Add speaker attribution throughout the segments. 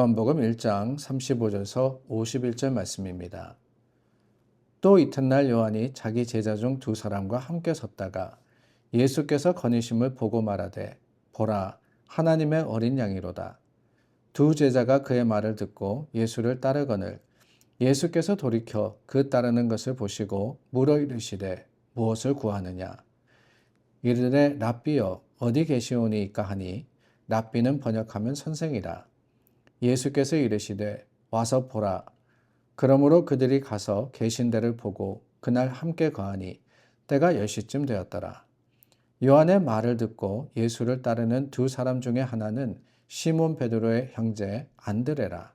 Speaker 1: 요한복음 1장 35절에서 51절 말씀입니다. 또 이튿날 요한이 자기 제자 중 두 사람과 함께 섰다가 예수께서 거니심을 보고 말하되 보라 하나님의 어린 양이로다. 두 제자가 그의 말을 듣고 예수를 따르거늘 예수께서 돌이켜 그 따르는 것을 보시고 물어 이르시되 무엇을 구하느냐. 이르되 랍비여 어디 계시오니이까 하니 랍비는 번역하면 선생이라. 예수께서 이르시되 와서 보라. 그러므로 그들이 가서 계신 데를 보고 그날 함께 거하니 때가 10시쯤 되었더라. 요한의 말을 듣고 예수를 따르는 두 사람 중에 하나는 시몬 베드로의 형제 안드레라.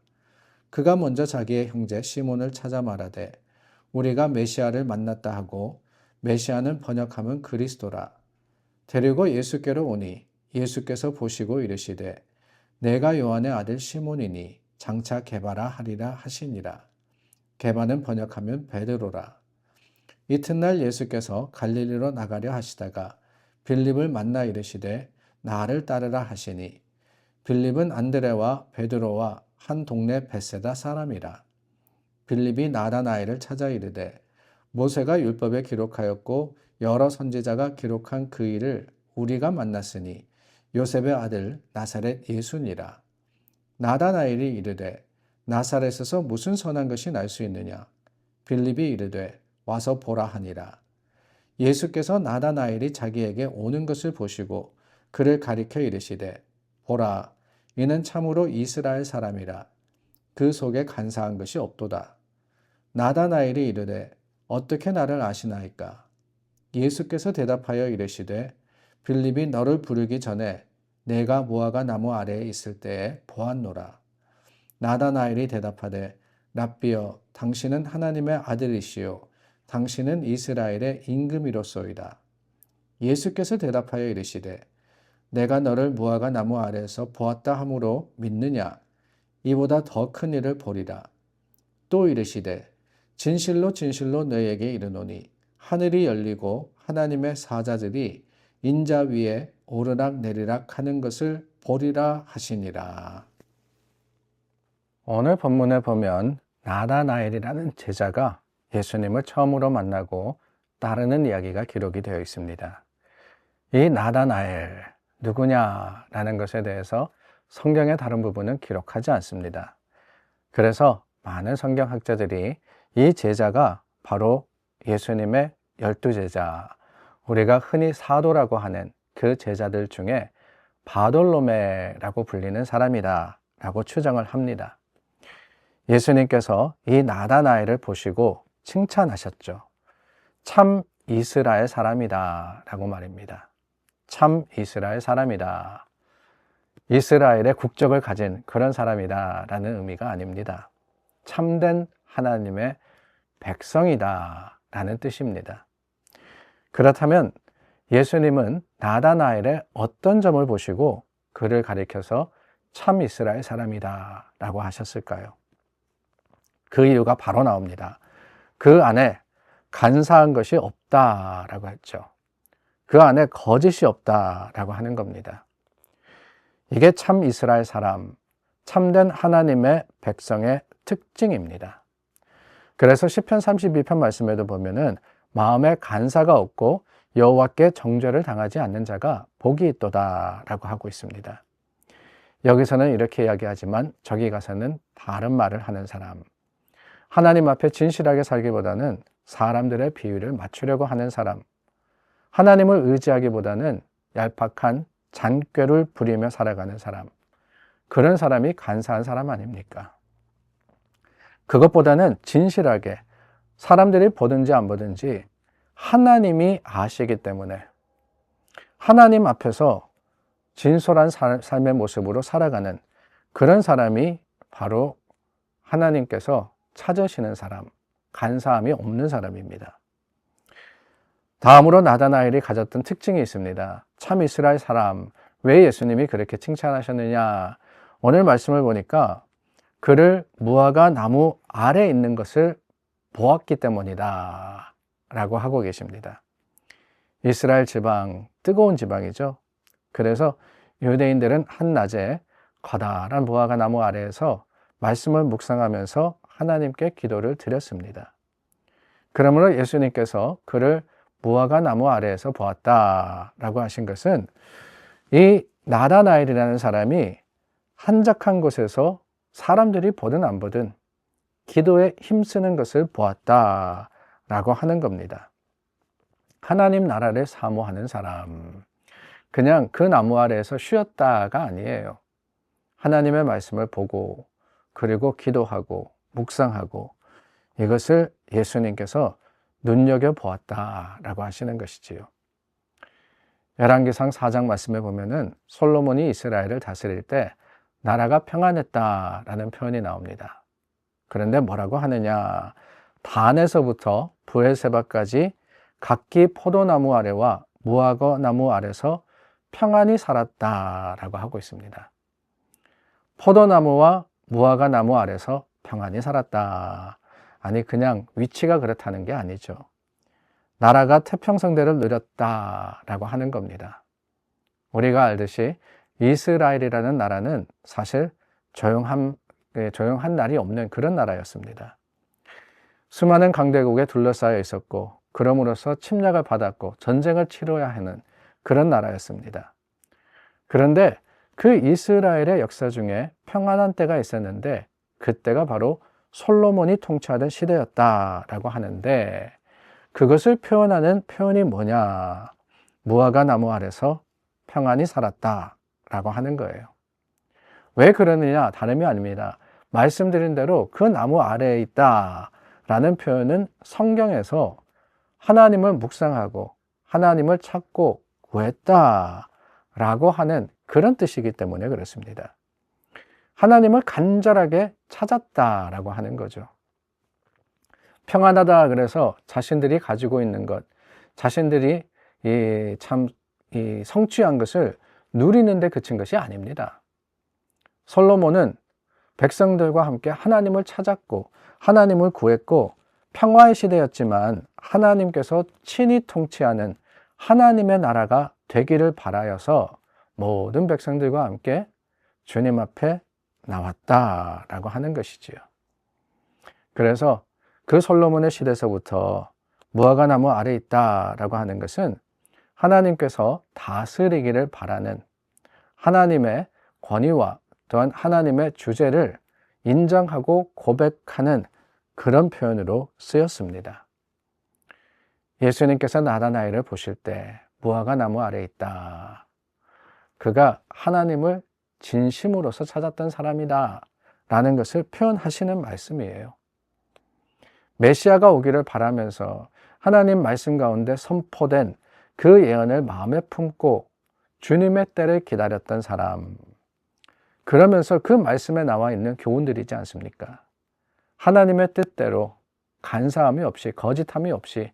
Speaker 1: 그가 먼저 자기의 형제 시몬을 찾아 말하되 우리가 메시아를 만났다 하고 메시아는 번역하면 그리스도라. 데리고 예수께로 오니 예수께서 보시고 이르시되 내가 요한의 아들 시몬이니 장차 게바라 하리라 하시니라. 게바는 번역하면 베드로라. 이튿날 예수께서 갈릴리로 나가려 하시다가 빌립을 만나 이르시되 나를 따르라 하시니 빌립은 안드레와 베드로와 한 동네 벳세다 사람이라. 빌립이 나다나엘을 찾아 이르되 모세가 율법에 기록하였고 여러 선지자가 기록한 그 일을 우리가 만났으니 요셉의 아들 나사렛 예수니라. 나다나엘이 이르되 나사렛에서 무슨 선한 것이 날 수 있느냐. 빌립이 이르되 와서 보라 하니라. 예수께서 나다나엘이 자기에게 오는 것을 보시고 그를 가리켜 이르시되 보라 이는 참으로 이스라엘 사람이라. 그 속에 간사한 것이 없도다. 나다나엘이 이르되 어떻게 나를 아시나이까. 예수께서 대답하여 이르시되 빌립이 너를 부르기 전에 내가 무화과 나무 아래에 있을 때에 보았노라. 나다나엘이 대답하되 랍비여 당신은 하나님의 아들이시요 당신은 이스라엘의 임금이로소이다. 예수께서 대답하여 이르시되 내가 너를 무화과 나무 아래에서 보았다 함으로 믿느냐. 이보다 더 큰 일을 보리라. 또 이르시되 진실로 진실로 너희에게 이르노니 하늘이 열리고 하나님의 사자들이 인자 위에 오르락 내리락 하는 것을 보리라 하시니라. 오늘 본문에 보면 나다나엘이라는 제자가 예수님을 처음으로 만나고 따르는 이야기가 기록이 되어 있습니다. 이 나다나엘 누구냐라는 것에 대해서 성경의 다른 부분은 기록하지 않습니다. 그래서 많은 성경학자들이 이 제자가 바로 예수님의 12제자, 우리가 흔히 사도라고 하는 그 제자들 중에 바돌로메라고 불리는 사람이다 라고 추정을 합니다. 예수님께서 이 나다나엘을 보시고 칭찬하셨죠. 참 이스라엘 사람이다 라고 말입니다. 참 이스라엘 사람이다. 이스라엘의 국적을 가진 그런 사람이다 라는 의미가 아닙니다. 참된 하나님의 백성이다 라는 뜻입니다. 그렇다면 예수님은 나다나엘의 어떤 점을 보시고 그를 가리켜서 참 이스라엘 사람이다 라고 하셨을까요? 그 이유가 바로 나옵니다. 그 안에 간사한 것이 없다라고 했죠. 그 안에 거짓이 없다라고 하는 겁니다. 이게 참 이스라엘 사람, 참된 하나님의 백성의 특징입니다. 그래서 시편 32편 말씀에도 보면은 마음에 간사가 없고 여호와께 정죄를 당하지 않는 자가 복이 있도다라고 하고 있습니다. 여기서는 이렇게 이야기하지만 저기 가서는 다른 말을 하는 사람, 하나님 앞에 진실하게 살기보다는 사람들의 비위를 맞추려고 하는 사람, 하나님을 의지하기보다는 얄팍한 잔꾀를 부리며 살아가는 사람, 그런 사람이 간사한 사람 아닙니까? 그것보다는 진실하게 사람들이 보든지 안 보든지 하나님이 아시기 때문에 하나님 앞에서 진솔한 삶의 모습으로 살아가는 그런 사람이 바로 하나님께서 찾으시는 사람, 간사함이 없는 사람입니다. 다음으로 나다나엘이 가졌던 특징이 있습니다. 참 이스라엘 사람, 왜 예수님이 그렇게 칭찬하셨느냐? 오늘 말씀을 보니까 그를 무화과 나무 아래에 있는 것을 보았기 때문이다 라고 하고 계십니다. 이스라엘 지방, 뜨거운 지방이죠. 그래서 유대인들은 한낮에 커다란 무화과 나무 아래에서 말씀을 묵상하면서 하나님께 기도를 드렸습니다. 그러므로 예수님께서 그를 무화과 나무 아래에서 보았다라고 하신 것은 이 나다나엘이라는 사람이 한적한 곳에서 사람들이 보든 안 보든 기도에 힘쓰는 것을 보았다라고 하는 겁니다. 하나님 나라를 사모하는 사람, 그냥 그 나무 아래에서 쉬었다가 아니에요. 하나님의 말씀을 보고 그리고 기도하고 묵상하고 이것을 예수님께서 눈여겨보았다라고 하시는 것이지요. 열왕기상 4장 말씀에 보면은 솔로몬이 이스라엘을 다스릴 때 나라가 평안했다라는 표현이 나옵니다. 그런데 뭐라고 하느냐? 단에서부터 브엘세바까지 각기 포도나무 아래와 무화과 나무 아래서 평안히 살았다라고 하고 있습니다. 포도나무와 무화과 나무 아래서 평안히 살았다. 아니 그냥 위치가 그렇다는 게 아니죠. 나라가 태평성대를 누렸다라고 하는 겁니다. 우리가 알듯이 이스라엘이라는 나라는 사실 조용한 날이 없는 그런 나라였습니다. 수많은 강대국에 둘러싸여 있었고 그럼으로써 침략을 받았고 전쟁을 치러야 하는 그런 나라였습니다. 그런데 그 이스라엘의 역사 중에 평안한 때가 있었는데 그때가 바로 솔로몬이 통치하던 시대였다라고 하는데 그것을 표현하는 표현이 뭐냐? 무화과 나무 아래서 평안히 살았다라고 하는 거예요. 왜 그러느냐? 다름이 아닙니다. 말씀드린 대로 그 나무 아래에 있다라는 표현은 성경에서 하나님을 묵상하고 하나님을 찾고 구했다라고 하는 그런 뜻이기 때문에 그렇습니다. 하나님을 간절하게 찾았다라고 하는 거죠. 평안하다 그래서 자신들이 가지고 있는 것, 자신들이 성취한 것을 누리는데 그친 것이 아닙니다. 솔로몬은 백성들과 함께 하나님을 찾았고 하나님을 구했고 평화의 시대였지만 하나님께서 친히 통치하는 하나님의 나라가 되기를 바라여서 모든 백성들과 함께 주님 앞에 나왔다라고 하는 것이지요. 그래서 그 솔로몬의 시대에서부터 무화과 나무 아래 있다라고 하는 것은 하나님께서 다스리기를 바라는 하나님의 권위와 또한 하나님의 주제를 인정하고 고백하는 그런 표현으로 쓰였습니다. 예수님께서 나다나엘을 보실 때 무화과 나무 아래 있다. 그가 하나님을 진심으로서 찾았던 사람이다 라는 것을 표현하시는 말씀이에요. 메시아가 오기를 바라면서 하나님 말씀 가운데 선포된 그 예언을 마음에 품고 주님의 때를 기다렸던 사람, 그러면서 그 말씀에 나와 있는 교훈들이지 않습니까? 하나님의 뜻대로 간사함이 없이 거짓함이 없이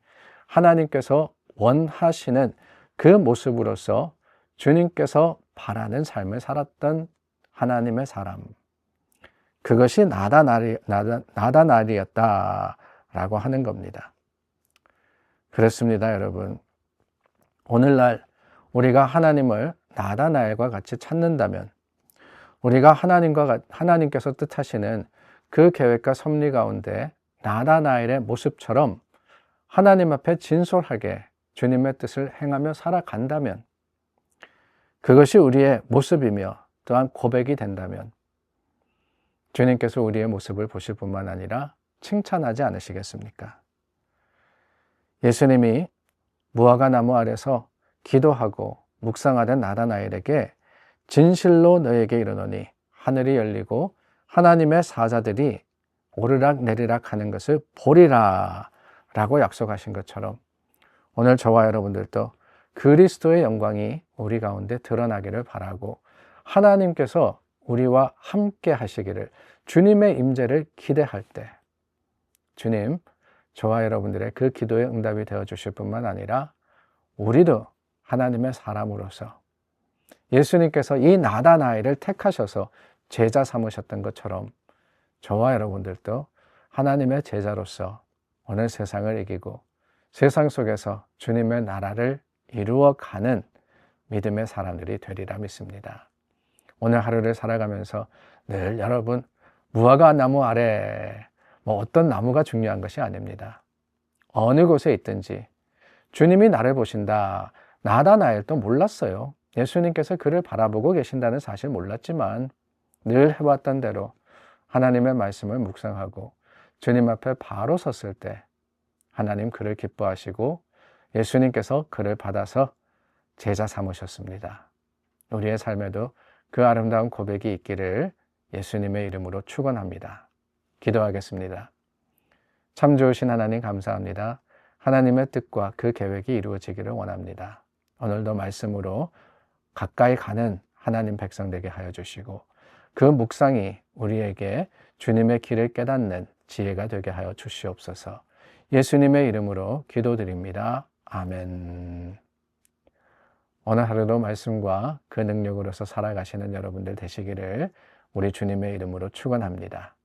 Speaker 1: 하나님께서 원하시는 그 모습으로서 주님께서 바라는 삶을 살았던 하나님의 사람, 그것이 나다나엘이었다라고 하는 겁니다. 그렇습니다, 여러분. 오늘날 우리가 하나님을 나다나엘과 같이 찾는다면 우리가 하나님께서 뜻하시는 그 계획과 섭리 가운데 나다나엘의 모습처럼 하나님 앞에 진솔하게 주님의 뜻을 행하며 살아간다면 그것이 우리의 모습이며 또한 고백이 된다면 주님께서 우리의 모습을 보실 뿐만 아니라 칭찬하지 않으시겠습니까? 예수님이 무화과 나무 아래서 기도하고 묵상하던 나다나엘에게 진실로 너에게 이르노니 하늘이 열리고 하나님의 사자들이 오르락 내리락 하는 것을 보리라 라고 약속하신 것처럼 오늘 저와 여러분들도 그리스도의 영광이 우리 가운데 드러나기를 바라고 하나님께서 우리와 함께 하시기를 주님의 임재를 기대할 때 주님, 저와 여러분들의 그 기도의 응답이 되어 주실 뿐만 아니라 우리도 하나님의 사람으로서 예수님께서 이 나다나엘을 택하셔서 제자 삼으셨던 것처럼 저와 여러분들도 하나님의 제자로서 오늘 세상을 이기고 세상 속에서 주님의 나라를 이루어가는 믿음의 사람들이 되리라 믿습니다. 오늘 하루를 살아가면서 늘 여러분 무화과 나무 아래 어떤 나무가 중요한 것이 아닙니다. 어느 곳에 있든지 주님이 나를 보신다. 나다나엘도 몰랐어요. 예수님께서 그를 바라보고 계신다는 사실 몰랐지만 늘 해왔던 대로 하나님의 말씀을 묵상하고 주님 앞에 바로 섰을 때 하나님 그를 기뻐하시고 예수님께서 그를 받아서 제자 삼으셨습니다. 우리의 삶에도 그 아름다운 고백이 있기를 예수님의 이름으로 축원합니다. 기도하겠습니다. 참 좋으신 하나님 감사합니다. 하나님의 뜻과 그 계획이 이루어지기를 원합니다. 오늘도 말씀으로 가까이 가는 하나님 백성 되게 하여 주시고 그 묵상이 우리에게 주님의 길을 깨닫는 지혜가 되게 하여 주시옵소서. 예수님의 이름으로 기도드립니다. 아멘. 오늘 하루도 말씀과 그 능력으로서 살아가시는 여러분들 되시기를 우리 주님의 이름으로 축원합니다.